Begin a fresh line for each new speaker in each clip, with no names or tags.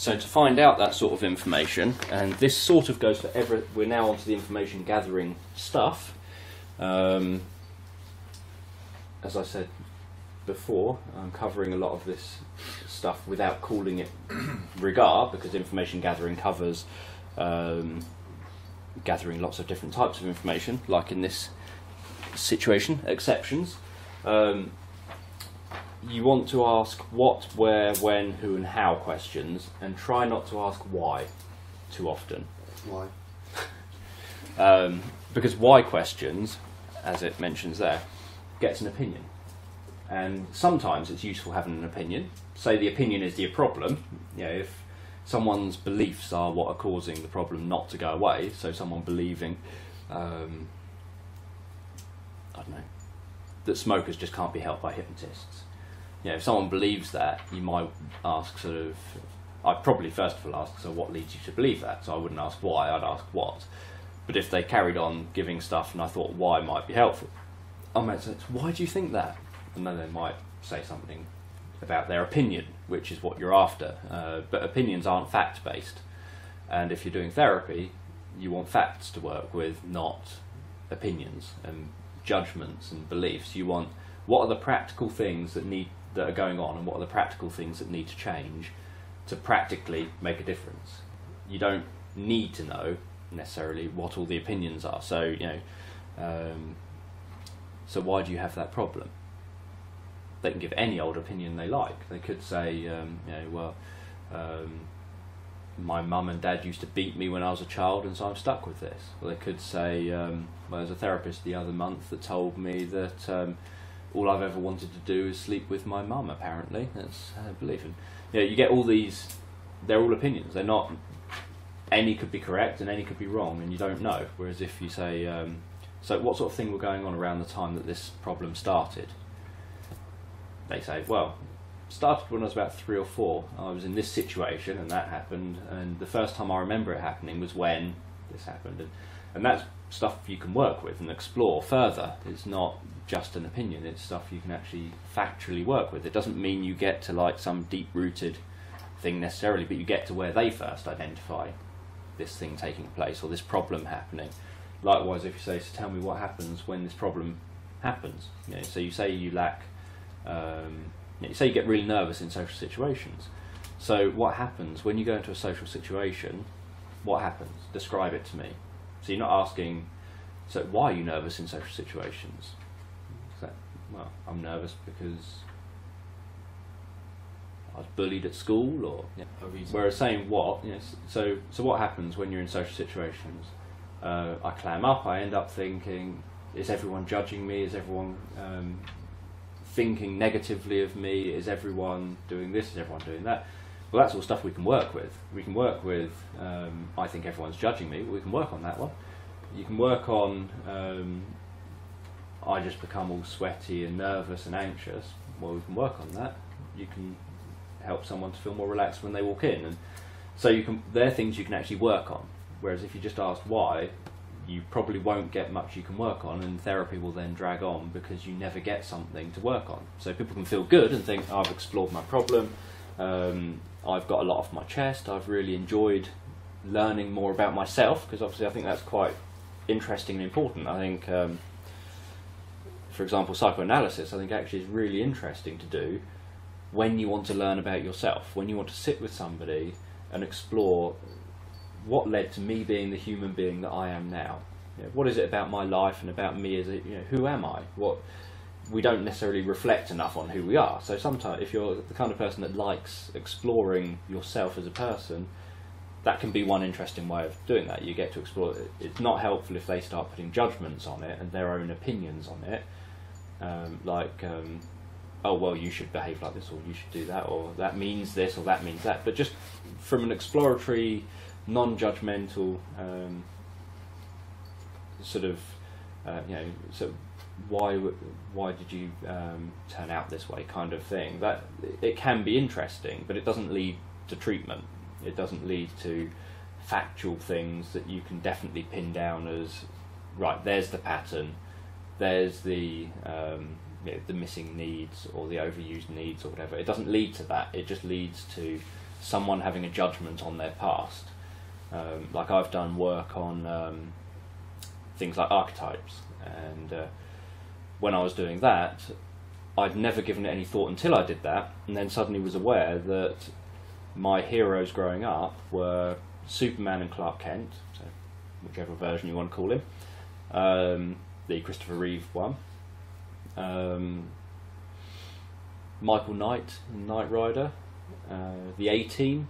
So to find out that sort of information, and this sort of goes for we're now onto the information gathering stuff. As I said before, I'm covering a lot of this stuff without calling it regard, because information gathering covers gathering lots of different types of information, like in this situation, exceptions. You want to ask what, where, when, who and how questions, and try not to ask why too often.
Why?
Because why questions, as it mentions there, gets an opinion. And sometimes it's useful having an opinion. Say the opinion is the problem. You know, if someone's beliefs are what are causing the problem not to go away, so someone believing, I don't know, that smokers just can't be helped by hypnotists. You know, if someone believes that, you might ask sort of, I'd probably first of all ask, so what leads you to believe that? So I wouldn't ask why, I'd ask what. But if they carried on giving stuff and I thought why might be helpful, I might say, why do you think that? And then they might say something about their opinion, which is what you're after. But opinions aren't fact-based. And if you're doing therapy, you want facts to work with, not opinions and judgments and beliefs. You want, what are the practical things that are going on, and what are the practical things that need to change to practically make a difference. You don't need to know necessarily what all the opinions are. So, you know, so why do you have that problem? They can give any old opinion they like. They could say, you know, well, my mum and dad used to beat me when I was a child, and so I'm stuck with this. Or they could say, well, there's a therapist the other month that told me that all I've ever wanted to do is sleep with my mum, apparently. That's belief. And, you know, you get all these, they're all opinions. They're not, any could be correct and any could be wrong, and you don't know. Whereas if you say, so what sort of thing were going on around the time that this problem started? They say, well, started when I was about 3 or 4. I was in this situation and that happened, and the first time I remember it happening was when this happened. And that's stuff you can work with and explore further. It's not just an opinion, it's stuff you can actually factually work with. It doesn't mean you get to like some deep-rooted thing necessarily, but you get to where they first identify this thing taking place or this problem happening. Likewise, if you say, so tell me what happens when this problem happens. You know, so you say you lack, you say you get really nervous in social situations. So what happens when you go into a social situation? What happens? Describe it to me. So you're not asking, so why are you nervous in social situations? So, well, I'm nervous because I was bullied at school, or yeah. Whereas saying what, you know, so what happens when you're in social situations? I clam up. I end up thinking, is everyone judging me? Is everyone thinking negatively of me? Is everyone doing this? Is everyone doing that? Well, that's all stuff we can work with. We can work with, I think everyone's judging me, but we can work on that one. You can work on, I just become all sweaty and nervous and anxious. Well, we can work on that. You can help someone to feel more relaxed when they walk in. And so you can, they're things you can actually work on. Whereas if you just ask why, you probably won't get much you can work on, and therapy will then drag on because you never get something to work on. So people can feel good and think, I've explored my problem, I've got a lot off my chest, I've really enjoyed learning more about myself, because obviously I think that's quite interesting and important. I think, for example, psychoanalysis, I think actually is really interesting to do when you want to learn about yourself, when you want to sit with somebody and explore what led to me being the human being that I am now. You know, what is it about my life and about me as a, you know, who am I? What we don't necessarily reflect enough on who we are. So sometimes if you're the kind of person that likes exploring yourself as a person, that can be one interesting way of doing that. You get to explore it. It's not helpful if they start putting judgments on it and their own opinions on it, oh well, you should behave like this, or you should do that, or that means this, or that means that. But just from an exploratory, non-judgmental sort of, you know, so why did you turn out this way kind of thing, that it can be interesting, but it doesn't lead to treatment. It doesn't lead to factual things that you can definitely pin down as, right, there's the pattern, there's the you know, the missing needs or the overused needs or whatever. It doesn't lead to that. It just leads to someone having a judgment on their past. Like I've done work on things like archetypes, and when I was doing that, I'd never given it any thought until I did that, and then suddenly was aware that my heroes growing up were Superman and Clark Kent, so whichever version you want to call him, the Christopher Reeve one, Michael Knight in Knight Rider, the A-Team,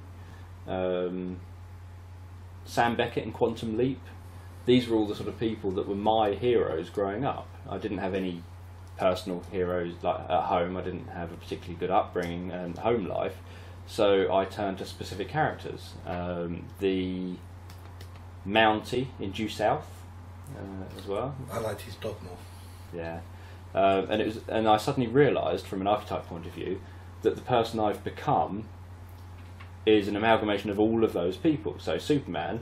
Sam Beckett in Quantum Leap. These were all the sort of people that were my heroes growing up. I didn't have any personal heroes like at home. I didn't have a particularly good upbringing and home life, so I turned to specific characters. The Mountie in Due South as well.
I liked his dog more.
Yeah, and I suddenly realised, from an archetype point of view, that the person I've become is an amalgamation of all of those people. So Superman,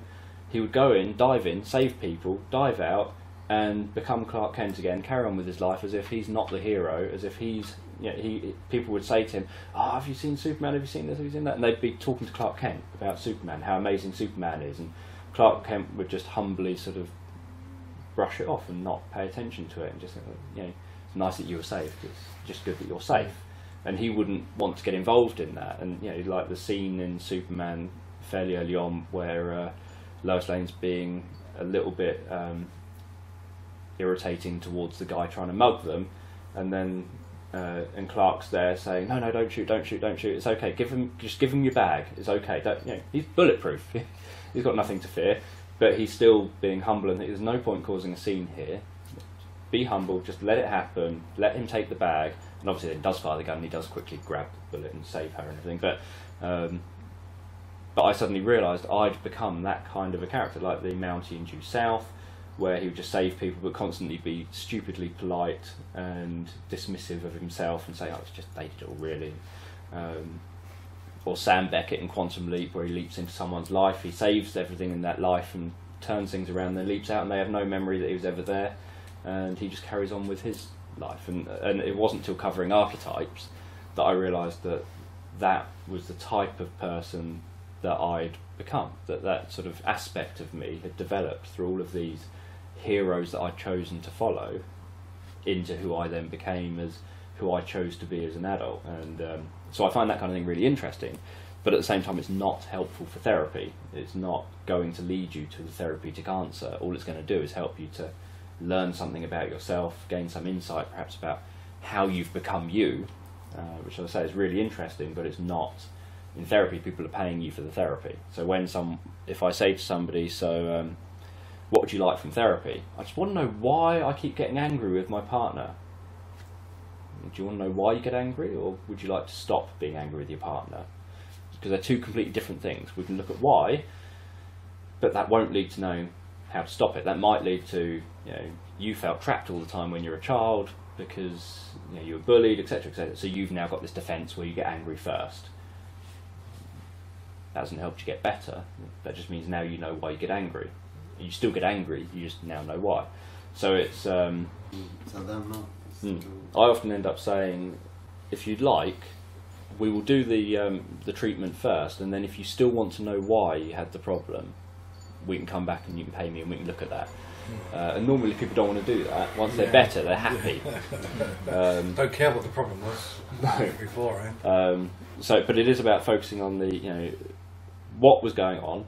he would go in, dive in, save people, dive out, and become Clark Kent again, carry on with his life as if he's not the hero, as if he's, you know, people would say to him, "Oh, have you seen Superman? Have you seen this? Have you seen that?" And they'd be talking to Clark Kent about Superman, how amazing Superman is, and Clark Kent would just humbly sort of brush it off and not pay attention to it, and just think, you know, it's nice that you were safe. It's just good that you're safe. And he wouldn't want to get involved in that. And you know, like the scene in Superman fairly early on where Lois Lane's being a little bit irritating towards the guy trying to mug them, and then and Clark's there saying, "No, no, don't shoot, don't shoot, don't shoot. It's okay. Just give him your bag. It's okay. Don't, you know, he's bulletproof. He's got nothing to fear." But he's still being humble, and there's no point causing a scene here. Be humble. Just let it happen. Let him take the bag. And obviously, then he does fire the gun. And he does quickly grab the bullet and save her and everything. But I suddenly realised I'd become that kind of a character, like the Mountie in Due South, where he would just save people but constantly be stupidly polite and dismissive of himself and say, "Oh, it's just they did it all, really." Or Sam Beckett in Quantum Leap, where he leaps into someone's life, he saves everything in that life and turns things around, then leaps out and they have no memory that he was ever there, and he just carries on with his life. And it wasn't until covering archetypes that I realised that that was the type of person that I'd become, that sort of aspect of me had developed through all of these heroes that I'd chosen to follow into who I then became as who I chose to be as an adult. And so I find that kind of thing really interesting, but at the same time it's not helpful for therapy. It's not going to lead you to the therapeutic answer. All it's going to do is help you to learn something about yourself, gain some insight perhaps about how you've become you, which, as I say, is really interesting, but it's not. In therapy, people are paying you for the therapy. So if I say to somebody, "So what would you like from therapy?" I just want to know why I keep getting angry with my partner. Do you want to know why you get angry, or would you like to stop being angry with your partner? Because they're two completely different things. We can look at why, but that won't lead to knowing how to stop it. That might lead to, you know, you felt trapped all the time when you're a child because, you know, you were bullied, etc., etc. So you've now got this defence where you get angry first. That hasn't helped you get better. That just means now you know why you get angry. You still get angry, you just now know why. So it's...
So then not.
I often end up saying, if you'd like, we will do the treatment first, and then if you still want to know why you had the problem, we can come back and you can pay me and we can look at that. And normally people don't want to do that. Once they're better, they're happy.
Don't care what the problem was beforehand.
But it is about focusing on the, you know, what was going on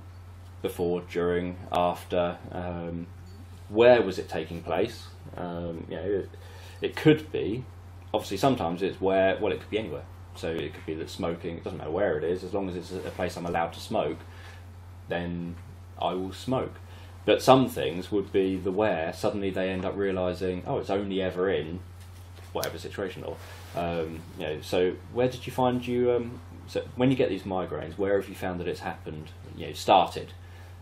before, during, after, where was it taking place. You know, it could be, obviously sometimes it's where, well, it could be anywhere. So it could be that smoking, it doesn't matter where it is, as long as it's a place I'm allowed to smoke, then I will smoke. But some things would be the where suddenly they end up realising, oh, it's only ever in whatever situation. Or you know, so where did you find so when you get these migraines, where have you found that it's happened, you know, started?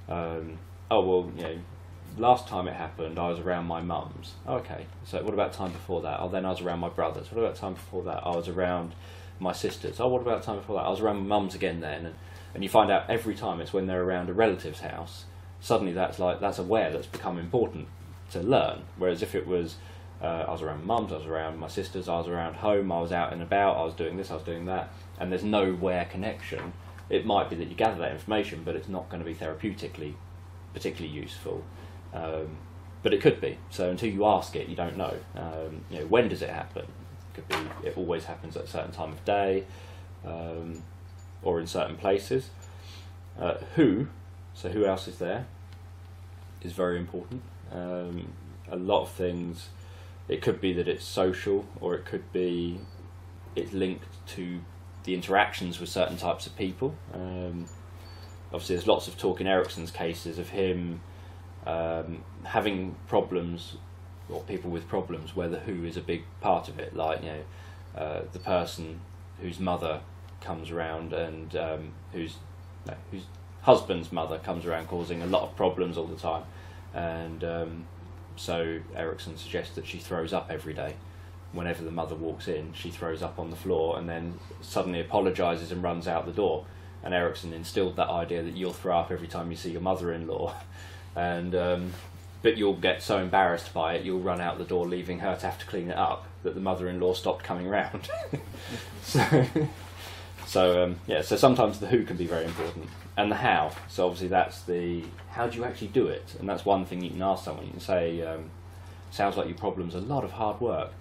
Oh, well, you know, last time it happened I was around my mum's. Oh, okay, so what about time before that? Oh, then I was around my brother's. What about time before that? I was around my sister's. Oh, what about time before that? I was around my mum's again then. And you find out every time it's when they're around a relative's house, suddenly that's aware, that's become important to learn. Whereas if it was, I was around my mum's, I was around my sister's, I was around home, I was out and about, I was doing this, I was doing that, and there's no where connection, it might be that you gather that information, but it's not going to be therapeutically particularly useful. But it could be. So until you ask it, you don't know. When does it happen? It could be it always happens at a certain time of day, or in certain places. Who else is there, is very important. A lot of things, it could be that it's social, or it could be it's linked to the interactions with certain types of people. Obviously there's lots of talk in Erickson's cases of him having problems, or people with problems where the who is a big part of it, like the person whose mother comes around and whose husband's mother comes around causing a lot of problems all the time, and so Erickson suggests that she throws up every day. Whenever the mother walks in, she throws up on the floor and then suddenly apologises and runs out the door. And Erickson instilled that idea that you'll throw up every time you see your mother-in-law, and but you'll get so embarrassed by it you'll run out the door, leaving her to have to clean it up, that the mother-in-law stopped coming round. So sometimes the who can be very important, and the how. So obviously that's the how do you actually do it, and that's one thing you can ask someone. You can say, sounds like your problem's a lot of hard work.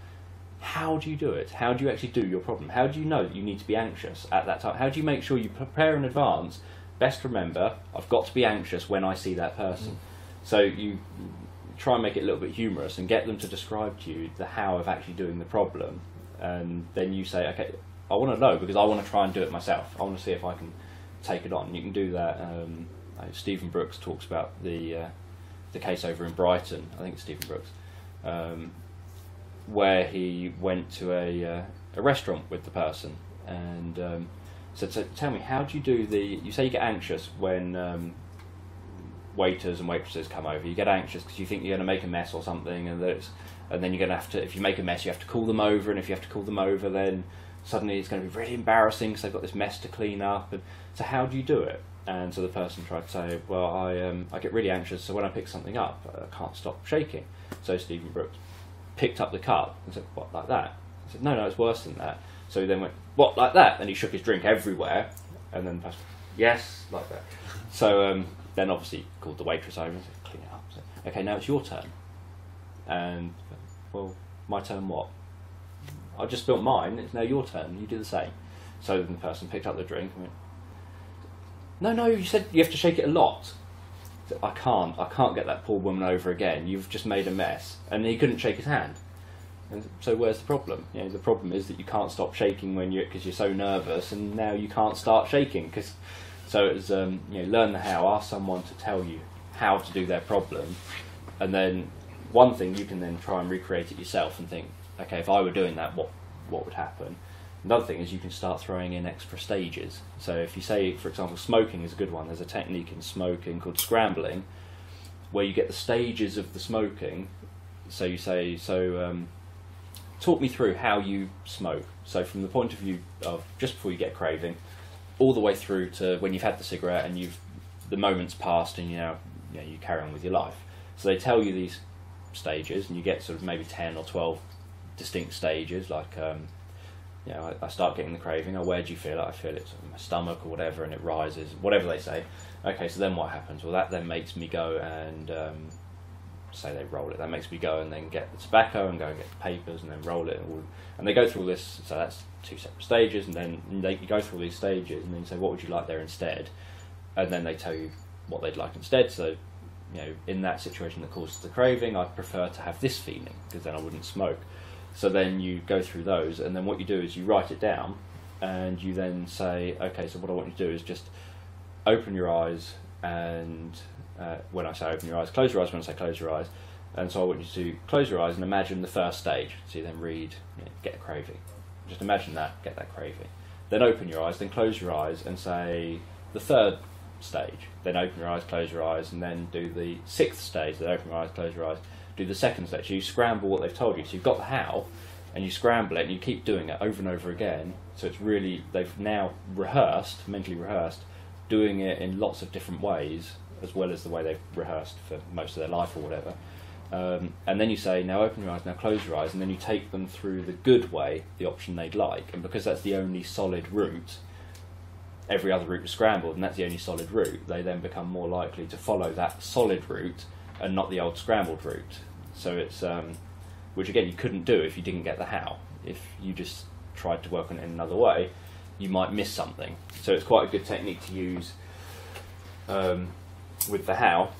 How do you do it? How do you actually do your problem? How do you know that you need to be anxious at that time? How do you make sure you prepare in advance? Best remember, I've got to be anxious when I see that person. So you try and make it a little bit humorous and get them to describe to you the how of actually doing the problem, and then you say, okay, I want to know because I want to try and do it myself. I want to see if I can take it on. You can do that. Stephen Brooks talks about the case over in Brighton. I think it's Stephen Brooks, where he went to a restaurant with the person and said, so tell me, how do you do you say you get anxious when waiters and waitresses come over. You get anxious because you think you're going to make a mess or something, and then you're going to have to, if you make a mess, you have to call them over, and if you have to call them over, then suddenly it's going to be really embarrassing because they've got this mess to clean up. And so how do you do it? And so the person tried to say, well, I get really anxious, so when I pick something up, I can't stop shaking. So Stephen Brooks picked up the cup and said, what, like that? I said, no, it's worse than that. So he then went, what, like that? And he shook his drink everywhere, and then the person, yes, like that. So then obviously called the waitress over and said, clean it up. So, okay, now it's your turn. And, well, my turn what? I just spilled mine, it's now your turn, you do the same. So then the person picked up the drink and went, no, you said you have to shake it a lot. I can't get that poor woman over again, you've just made a mess. And he couldn't shake his hand. And so where's the problem? You know, the problem is that you can't stop shaking because you're so nervous, and now you can't start shaking. So it was, learn the how, ask someone to tell you how to do their problem, and then one thing you can then try and recreate it yourself and think, okay, if I were doing that, what would happen? Another thing is you can start throwing in extra stages. So if you say, for example, smoking is a good one. There's a technique in smoking called scrambling, where you get the stages of the smoking. So you say, talk me through how you smoke. So from the point of view of just before you get a craving, all the way through to when you've had the cigarette and the moment's passed and you carry on with your life. So they tell you these stages, and you get sort of maybe 10 or 12 distinct stages, like I start getting the craving. Oh, where do you feel it? I feel it in my stomach or whatever, and it rises, whatever they say. Okay, so then what happens? Well, that then makes me go and say they roll it. That makes me go and then get the tobacco and go and get the papers and then roll it. And they go through all this, so that's 2 separate stages, and then you go through all these stages and then you say, what would you like there instead? And then they tell you what they'd like instead. So, in that situation that causes the craving, I'd prefer to have this feeling, because then I wouldn't smoke. So then you go through those, and then what you do is you write it down, and you then say, okay, so what I want you to do is just open your eyes, and when I say open your eyes, close your eyes when I say close your eyes. And so I want you to close your eyes and imagine the first stage. So you then read, get a craving. Just imagine that, get that craving. Then open your eyes, then close your eyes and say the third stage. Then open your eyes, close your eyes, and then do the 6th stage. Then open your eyes, close your eyes, do the 2nd stage. So you scramble what they've told you. So you've got the how, and you scramble it, and you keep doing it over and over again. So it's really, they've now mentally rehearsed, doing it in lots of different ways, as well as the way they've rehearsed for most of their life or whatever. And then you say, now open your eyes, now close your eyes, and then you take them through the good way, the option they'd like. And because that's the only solid route, every other route was scrambled, and that's the only solid route, they then become more likely to follow that solid route and not the old scrambled route. So it's, which again you couldn't do if you didn't get the how. If you just tried to work on it in another way, you might miss something. So it's quite a good technique to use with the how.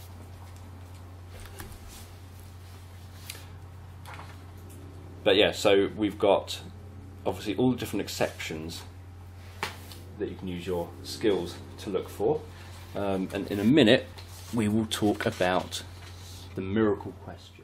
But yeah, so we've got obviously all the different exceptions that you can use your skills to look for. And in a minute, we will talk about the miracle question.